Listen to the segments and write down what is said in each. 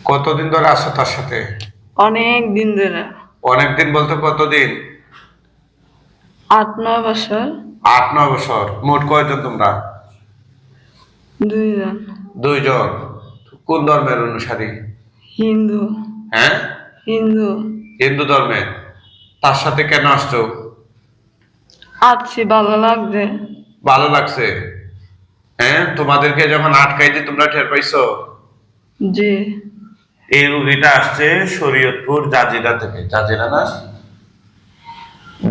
কতদিন ধরে আছো তার সাথে? অনেক দিন ধরে। অনেকদিন বলতে কতদিন? 8-9 বছর। 8-9 বছর। মোট কয়জন তোমরা? 2 জন। 2 জন। কোন ধর্মের অনুসারী? হিন্দু। হ্যাঁ, হিন্দু। হিন্দু ধর্মের। তার সাথে কেন আসছো? আছি, ভালো লাগছে। ভালো লাগছে। হ্যাঁ, তোমাদেরকে যখন আটকাইতে তোমরা টের পাইছো? জি। এই রুগীটা আসছে শরীয়তপুর জাজিরা থেকে। জাজিরা না?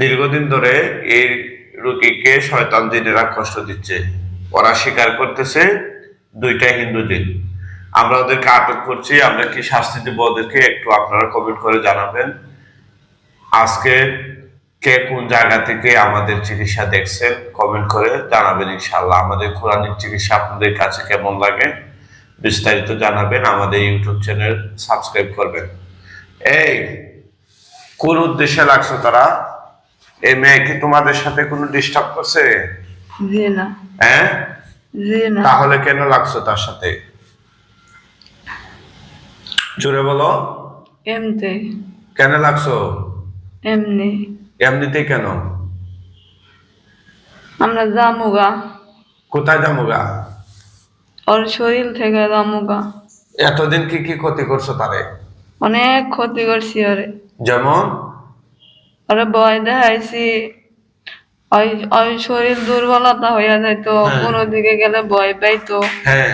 দীর্ঘদিন ধরে এই রোগীকে শয়তান জিনেরা কষ্ট দিচ্ছে। ওরা স্বীকার করতেছে 2টা হিন্দু জিন। আমরা ওদেরকে আটক করছি। আমরা কি শাস্তি দেব ওদেরকে একটু আপনারা কমেন্ট করে জানাবেন। আজকে কে কোন জায়গা থেকে আমাদের চিকিৎসা দেখছেন কমেন্ট করে জানাবেন। ইনশাআল্লাহ আমাদের কোরআনিক চিকিৎসা আপনাদের কাছে কেমন লাগে বিস্তারিত জানাবেন। আমাদের ইউটিউব চ্যানেল সাবস্ক্রাইব করবেন। এই কোন উদ্দেশ্যে লাগছো তারা? এই মেয়ে কি তোমাদের সাথে কোনো ডিস্টার্ব করছে? জি না। হ্যাঁ, জি না। তাহলে কেন লাগছো তার সাথে? জোরে বলো। এমতে। কেন লাগছো? এমনি। এমনিতে কেন? আমরা জামুগা। কোথায় যামুগা? ওর শরীর থেকে জামুগা। এতদিন কি কি ক্ষতি করছো তারে? অনেক ক্ষতি করছি ওরে। যেমন? ওরে ভয় দেখাইছি। ওই ওই শরীর দুর্বলতা হইয়া যাইতো, হ্যাঁ। কোনো দিকে গেলে ভয় পাইতো। হ্যাঁ।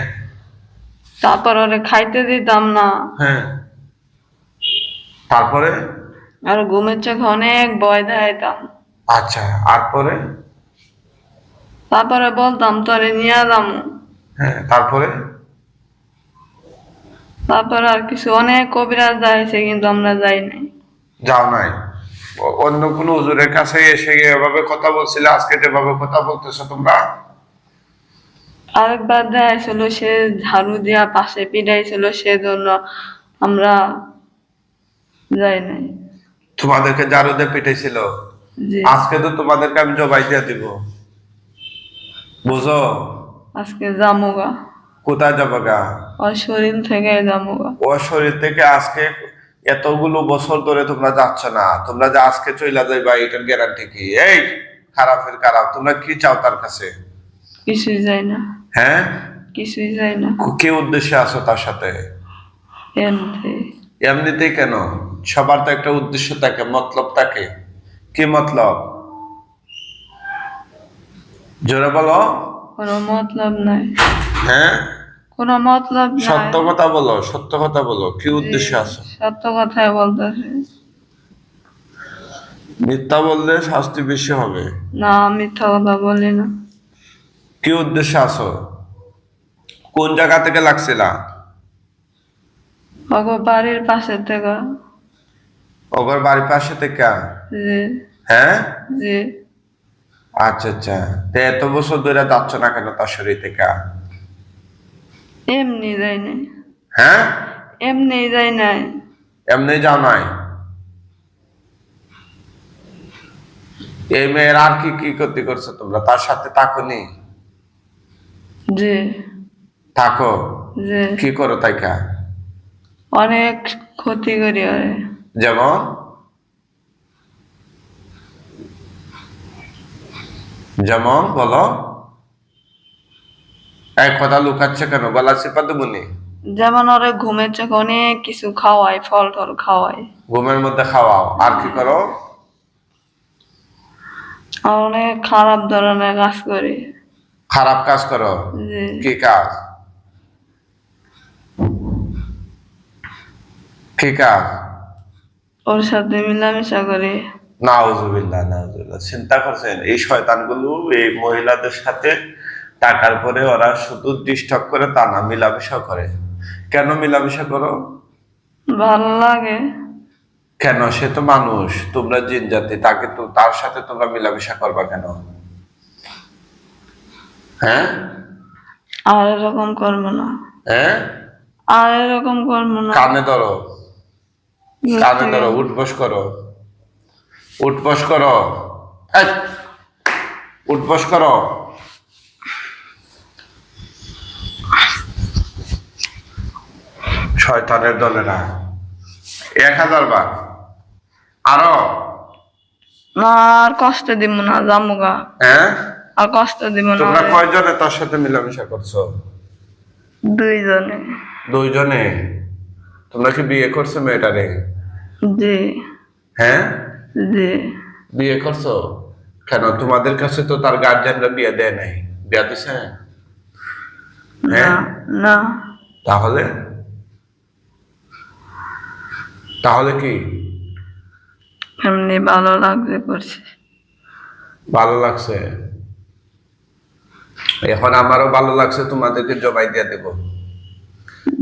তারপর ওরে খাইতে দিতাম না। হ্যাঁ, তারপরে? আর ঘুমের চোখে অনেক ভয় দেখাইতাম। আচ্ছা, আর পরে? তারপরে বলতাম তোরে নিয়ে যাবো। হ্যাঁ, তারপরে? তারপর আর কিছু অনেক কবিরাজ যাইছে, কিন্তু আমরা যাই নাই। যাও নাই? অন্য কোন হুজুরের কাছে এসে এভাবে কথা বলছিলে, আজকে যেভাবে কথা বলতেছো তোমরা? আরেকবার দেখাইছিল, সে ঝাড়ু দিয়া পাশে পিটাইছিল, সেজন্য আমরা যাই নাই। তোমাদেরকে জারু দিয়ে পিটাইছিল? জি। আজকে তো তোমাদেরকে আমি জবাই দিয়ে দিব। বুঝো? আজকে জামুগা। কোথায় যাবো গা? ওর শরীর থেকে জামুগা। ওর শরীর থেকে আজকে এতগুলো বছর ধরে তোমরা যাচ্ছ না, তোমরা যে আজকে চইলা যাইবা এটার গ্যারান্টি কি? এই খারাপের খারাপ, তোমরা কি চাও তার কাছে? কিছুই যাই না। হ্যাঁ, কিছুই যাই না। কি উদ্দেশ্যে আছো তার সাথে? এমতে। এমনিতেই কেন? সবার তো একটা উদ্দেশ্য থাকে, মতলব থাকে। কি মতলব? জোরে বলো। কোনো মতলব নাই। হ্যাঁ, কোনো মতলব নাই। সত্য কথা বলো, সত্য কথা বলো, কি জি, উদ্দেশ্যে আছো? সত্য কথাই বলতেছে। মিথ্যা বললে শাস্তি বেশি হবে। না, মিথ্যা কথা বলি না। কি উদ্দেশ্যে আছো? কোন জায়গা থেকে লাগছিলা? ওগো বাড়ির পাশে থেকে। ওগর বাড়ির পাশে থেকে? জি। হ্যাঁ, জি। আচ্ছা আচ্ছা। তো এত বছর ধরে যাচ্ছ না কেন তার শরীর থেকে? এমনি যাই নাই। হ্যাঁ, এমনি যাই নাই। এমনি যাও নাই? এই মেয়ের আর কি কি ক্ষতি করছো তোমরা? তার সাথে থাকো নি? জি। থাকো? জি। কি করো তাই কা? অনেক ক্ষতি করি ওরে। যেমন? যেমন বলো। এক কথা লুকাচ্ছে কেন? গলা চিপা দেবো নি? যেমন ওরে ঘুমের চোখে অনেক কিছু খাওয়াই, ফল টল খাওয়াই। ঘুমের মধ্যে খাওয়াও, আর কি করো? আর অনেক খারাপ ধরনের কাজ করি। খারাপ কাজ করো? জি। কি কাজ? কি কাজ? ওর সাথে মিলামেশা করি। নাউজুবিল্লাহ, নাউজুবিল্লাহ। চিন্তা করছেন এই শয়তানগুলো এই মহিলাদের সাথে টাকার পরে ওরা শুধু ডিস্টার্ব করে তা না, মিলামেশা করে। কেন মিলামেশা করো? ভালো লাগে। কেন? সে তো মানুষ, তোমরা জিন জাতি, তাকে তো তার সাথে তোমরা মিলামেশা করবা কেন? হ্যাঁ? আর এরকম করবো না। হ্যাঁ, আর এরকম করবো না। কানে ধরো, কানে ধরো, উঠবস করো, উঠবস করো, এই, উঠবস করো। শয়তানের দলেরা 1000 বার আরো। না আর কষ্ট দিব না, জামুগা। হ্যাঁ, আর কষ্ট দিব না। তোমরা কয়জনে তোর সাথে মিলামিশা করছো? 2 জনে। 2 জনে? তোমরা কি বিয়ে করছো মেয়েটারে? জি। হ্যাঁ, জি। বিয়ে করছো কেন? তোমাদের কাছে তো তার গার্জিয়ানরা বিয়ে দেয় নাই, বিয়ে দিছে? না। হ্যাঁ, না। তাহলে তাহলে কি? এমনি ভালো লাগছে করছে। ভালো লাগছে? এখন আমারও ভালো লাগছে, তোমাদেরকে জবাই দিয়ে দেব।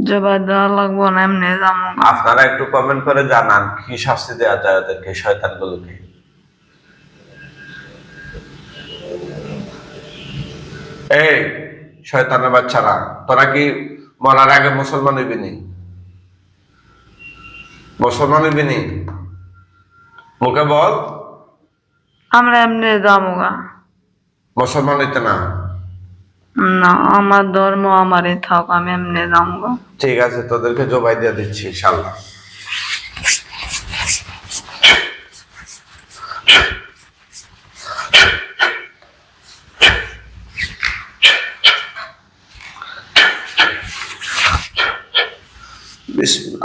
জবাই দেওয়া লাগবো না, এমনি জামুগা। আপনারা একটু কমেন্ট করে জানান কি শাস্তি দেওয়া যায় ওদেরকে, শয়তানগুলোকে। এই শয়তানের বাচ্চারা, তোরা কি মরার আগে মুসলমান হইবি নি? মুসলমান হইবি নি? মুখে বল। আমরা এমনি জামুগা। মুসলমান হইতে না? না, আমার ধর্ম আমারই থাক, আমি এমনি জামুগা। ঠিক আছে, তোদেরকে জবাই দিয়ে দিচ্ছি ইনশাল্লাহ।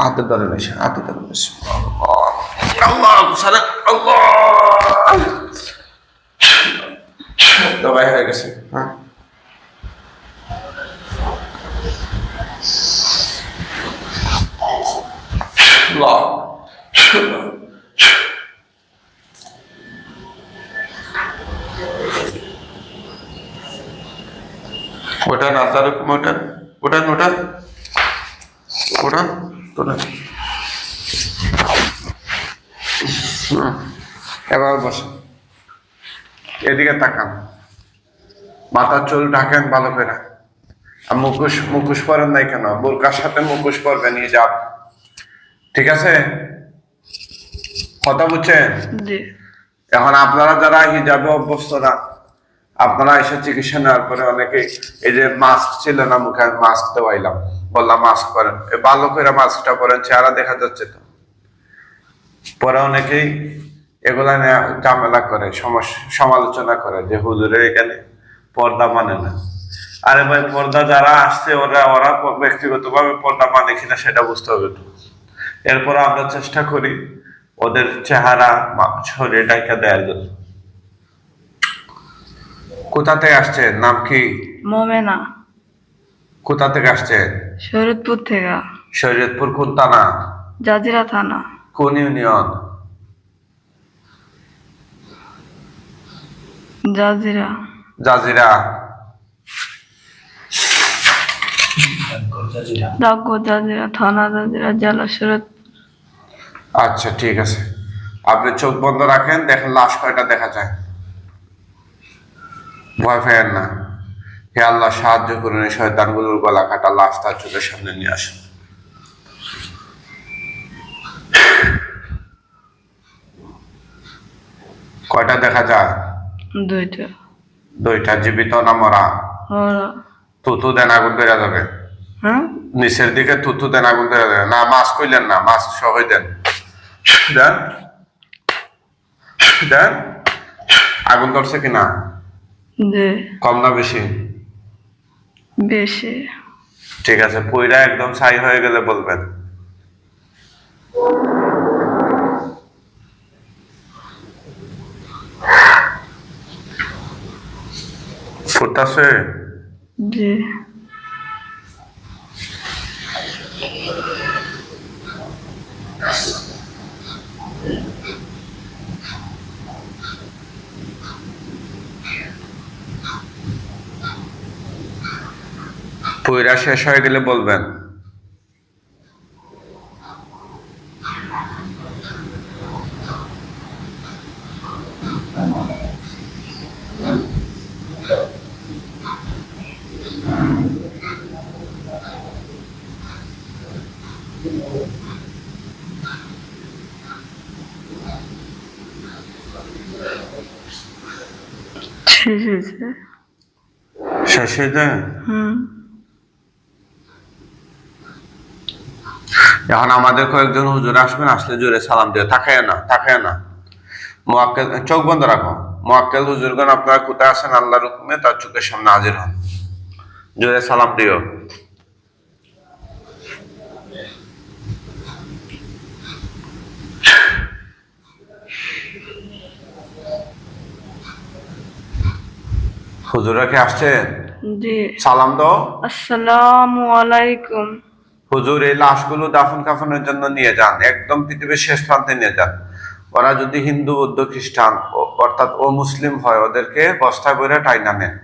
হাতে ধরে নিস, হাতে ধরে নিস। আল্লাহ সালাম, আল্লাহ জবাই হয়ে গেছে। হ্যাঁ, আল্লাহ ওটা না, তার ওটা ওটা ওটা ওটা তোরা এবার বসে এদিকে তাকান, মাথার চুল ঢাকেন ভালো করে। আর মুখোশ মুখোশ পরেন নাই কেন? বোরকার সাথে মুখোশ পরবেন, নিয়ে যাব। ঠিক আছে, কথা বুঝছেন? জি। এখন আপনারা যারা হিজাবে অভ্যস্ত না, আপনারা এসে চিকিৎসা নেওয়ার পরে অনেকে এই যে মাস্ক ছিল না মুখে, আমি মাস্ক দেওয়াইলাম, বললাম মাস্ক পরেন, ভালো করে মাস্কটা পরেন, চেহারা দেখা যাচ্ছে তো। পরে অনেকেই এগুলা নিয়ে ঝামেলা করে, সমালোচনা করে যে হুজুরের এখানে পর্দা মানে না। আরে ভাই, পর্দা যারা আসছে ওরা ব্যক্তিগতভাবে পর্দা মানে কিনা সেটা বুঝতে হবে তো। এরপর আমরা চেষ্টা করি ওদের চেহারা শরীর ঢাকা দেওয়ার জন্য। কোথা থেকে আসছেন? নাম কি? মোমেনা। কোথা থেকে আসছেন? শরীয়তপুর থেকে। শরীয়তপুর কোন থানা? জাজিরা থানা। কোন ইউনিয়ন? জাজিরা। জাজিরা। ডাকঘর জাজিরা, থানা জাজিরা, জেলা শরৎ। আচ্ছা ঠিক আছে, আপনি চোখ বন্ধ রাখেন, দেখেন লাশ কয়টা দেখা যায়। ভয় পেয়েন না। হে আল্লাহ, সাহায্য করুন, এই শয়তানগুলোর গলা কাটা লাশ তার চোখের সামনে নিয়ে আসুন। কয়টা দেখা যায়? 2টা। 2টা। জীবিত না মরা? ওরা। থুতু দেন, আগুন বেড়ে যাবে। হ্যাঁ, নিচের দিকে থুতু দেন, আগুন বেড়ে যাবে। না, মাস্ক কইলেন না, মাস্ক সহই দেন। দেন দেন। আগুন ধরছে কিনা? জি। কম না বেশি? বেশি। ঠিক আছে, পইরা একদম ছাই হয়ে গেলে বলবেন। ফুটতাছে? জি। পইরা শেষ হয়ে গেলে বলবেন। শেষ হয়েছে। শেষ হয়ে যায়? এখন আমাদের কয়েকজন হুজুর আসবেন, আসলে জোরে সালাম দিও, তাকায় না। মুয়াক্কেল, চোখ বন্ধ রাখো। মুয়াক্কেল হুজুরগণ আপনারা কোথায় আছেন, আল্লাহর হুকুমে তার চোখের সামনে হাজির হন, জোরে সালাম দিও। হুজুরা কি আসছে? জি। সালাম দাও। আসসালামু আলাইকুম। হুজুর এই লাশগুলো দাফন কাফনের জন্য নিয়ে যান, একদম পৃথিবীর শেষ প্রান্তে নিয়ে যান। ওরা যদি হিন্দু, বৌদ্ধ, খ্রিস্টান অর্থাৎ ও মুসলিম হয়, ওদেরকে বস্তায় বইরা টাইনা নেন,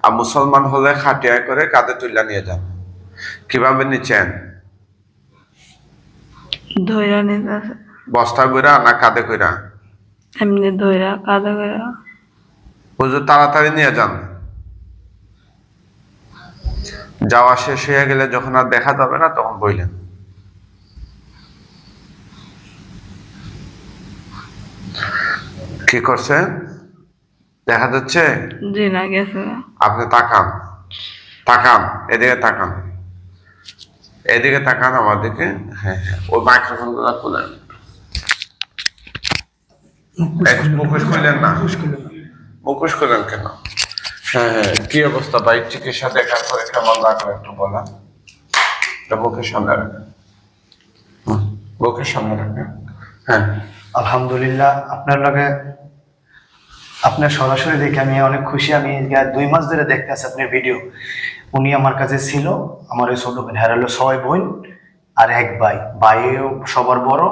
আর মুসলমান হলে খাটিয়ায় করে কাঁধে তুলে নিয়ে যান। কিভাবে নিচ্ছেন? ধইরা নিতেছে। বস্তায় বইরা না কাঁধে কইরা? এমনি ধইরা কাঁধে কইরা। হুজুর তাড়াতাড়ি নিয়ে যান। যাওয়া শেষ হয়ে গেলে যখন আর দেখা যাবে না তখন বইলেন। কি করছেন? দেখা যাচ্ছে? জি না, গেছে। আপনি তাকান, এদিকে তাকান, এদিকে তাকান আমার দিকে। হ্যাঁ, ওই মাইক্রোফোন গুলো খুলেন। মুখোশ খুললেন না? মুখোশ খুলেন কেন? হ্যাঁ, কি অবস্থা ভাই? চিকিৎসা দেখার পরে কেমন লাগলো একটু বলেন। মুখের সামনে রাখেন, মুখের সামনে রাখেন। হ্যাঁ, আলহামদুলিল্লাহ, আপনার লগে আপনার সরাসরি দেখে আমি অনেক খুশি। আমি 2 মাস ধরে দেখতেছি আপনার ভিডিও। উনি আমার কাছে ছিল, আমার ওই ছোট বোন, হলো 6 বোন আর 1 ভাই। ভাইও সবার বড়,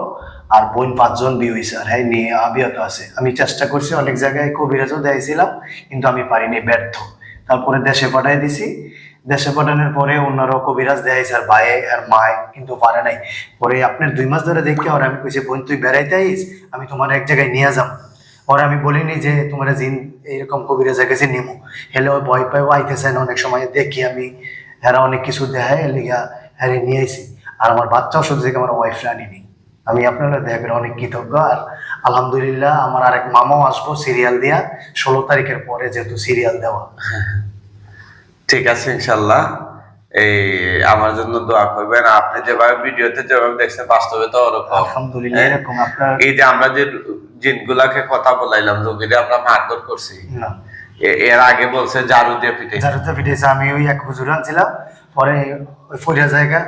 আর বোন 5 জন বিয়ে হয়েছে, আর হ্যাঁ নিয়ে আবিয়াত আছে। আমি চেষ্টা করছি অনেক জায়গায়, কবিরাজও দিয়েছিলাম, কিন্তু আমি পারিনি, ব্যর্থ। তারপরে দেশে পাঠাই দিছি। দেশে পাঠানোর পরে অন্যরাও কবিরাজ দেয়াইছে, আর ভাই আর মায়, কিন্তু পারে নাই। পরে আপনার 2 মাস ধরে দেখে ওরা আমি কইছি, বোন তুই বেড়াইতে আইস, আমি তোমার এক জায়গায় নিয়ে যাম। ওরা আমি বলিনি যে তোমার জিন এইরকম কবিরাজের কাছে নিমু। হেলে ওই ভয় পাইও আইতেছে না। অনেক সময় দেখি আমি হেরা অনেক কিছু দেখায়, লিগা হ্যারে নিয়ে আইছি। আর আমার বাচ্চাও শুধু থেকে আমার ওয়াইফ আনিনি। আমি আপনারা দেখার অনেক কৃতজ্ঞ। আর আলহামদুলিল্লাহ, আমার আরেক মামাও আসবো সিরিয়াল দিয়া 16 তারিখের পরে, যেহেতু সিরিয়াল দেওয়া। ঠিক আছে, ইনশাল্লাহ। এই আমার জন্য দোয়া করবেন। আপনি যেভাবে ভিডিওতে যেভাবে দেখছেন, বাস্তবে তো ওরকম। আলহামদুলিল্লাহ, এরকম আপনার এই যে আমরা যে জিনগুলাকে কথা বলাইলাম, রোগীরা আমরা মারধর করছি, না এর আগে বলছে ঝাড়ু দিয়ে পিটে। জারুতে পিঠেছে। আমি ওই এক হুজুর আনছিলাম, পরে ওই ফরিয়া জায়গা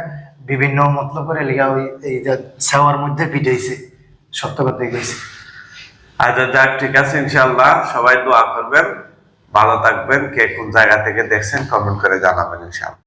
বিভিন্ন মতলব করে লিগা ওই এই যে সেওয়ার মধ্যে পিটাইছে, সত্য কথা গেছে। আচ্ছা যাক, ঠিক আছে, ইনশাল্লাহ সবাই দোয়া করবেন, ভালো থাকবেন। কে কোন জায়গা থেকে দেখছেন কমেন্ট করে জানাবেন ইনশাল্লাহ।